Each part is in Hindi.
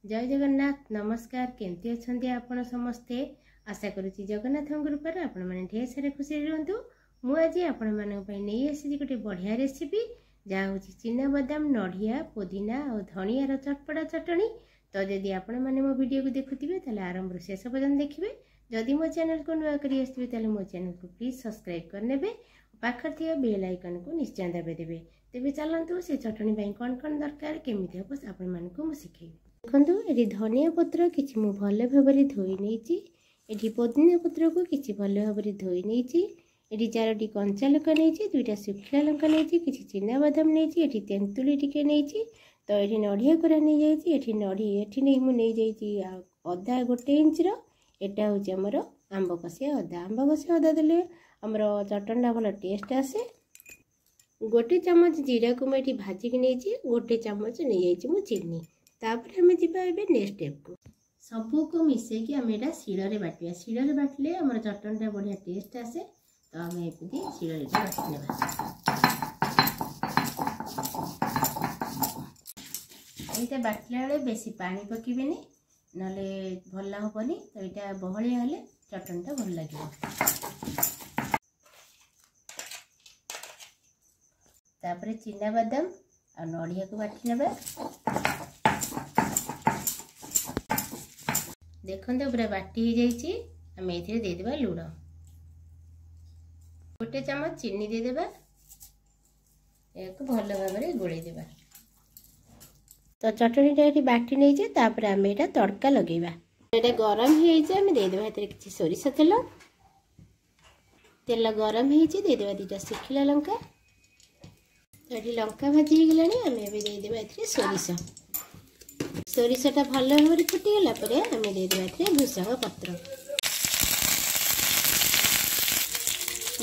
जय जगन्नाथ नमस्कार केमती अच्छे आपण समस्ते आशा करुच्ची जगन्नाथ कृपार आपण मैंने ढेर सारे खुशी रुहतु। मुझे आपण नहीं आसी गोटे बढ़िया रेसिपी जहाँ हूँ चिना बादाम नड़िया पुदीना और धनियार चटपटा चटनी। तो जदि आपण मैंने मो वीडियो को देखुवे ताले आरंभ शेष पर्यंत देखिए। जदि मो चैनल को नुआ कर आसवे मो चैनल को प्लीज सब्सक्राइब करने पाखर थी बेल आइकन को निश्चय दबाइदेवे। तेज चलतु से चटनी कौन कौन दरकार केमी हम आपण मानू शिखेबी। देखो ये धनिया पत्र किसी मु भल भाव धोई नहीं। ये पुदीना पत्र को किसी भल भाव धोई नहीं। ये 4टी कंचा लंका नहीं, 2टा शुखला लंका नहीं, किसी चिना बादाम नहीं, ये तेंतुली टिके नहीं। तो ये नड़िया कोरा नहीं जाइए। नहीं मुझे अदा 1 इंच एटा हूँ आमर आंब कषिया अदा। आंब कषिया अदा देले आमर चटनटा भल टेस्ट आसे। 1 चामच जीरा को मुझे भाजिक नहीं 1 चामच नहीं जाइए चीनी। तापर आम जी नेक्स्ट स्टेप को सबू को मिसेकी आम यहाँ शिଳରେ बाटिया। शिଳରେ बाटिले आम चटनटा बढ़िया टेस्ट आसे। तो आम एमती शिଳରେ बाटी नेबा। यहाँ बाटिला बेले बेसी पानी पकेबेनी नले भल हेनी। तो यहाँ बहलिया हेले चटनटा भल लगे। तापर चिना बादाम आ नड़िया को बाटी नेबा। देखो पूरा बाटी हो जाए देदेबा लुण 1 चामच चीनी देदेबा। एक भल भाव गोलेदेबा। तो चटनीटा ये बाटी नहीं तापर आम यहाँ तड़का लगेगा। ये गरम होम देदेबा कि सोरिष तेल। तेल गरम होदेबा 2टा शुखला लंका। तो ये लंका भाजी हो गला आम देदेबा सोरिष। सोरिषटा भल भाव फुटीगला आम देदेबा भूसंग पत्र।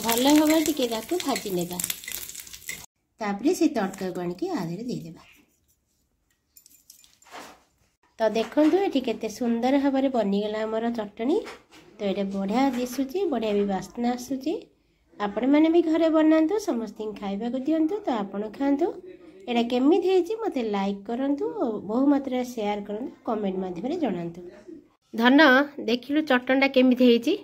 भल भाव टिके भाजी नेबा। तापरे से तड़का को आनिक आधे देदेबा। तो देखो ये केते सुंदर भाव बनीगला आमर चटनी। तो ये बढ़िया दिशुची बढ़िया भी बास्ना आसूची। आपण मैंने भी घरे बनातु समस्त खाइबा को दिंतु। तो आपण खातु। एटा केमिति हेची मते लाइक करंतु बहु मात्रा शेयर करंतु कमेंट माध्यम रे जणांतु। धन देखिलु चटनटा केमिति हेची।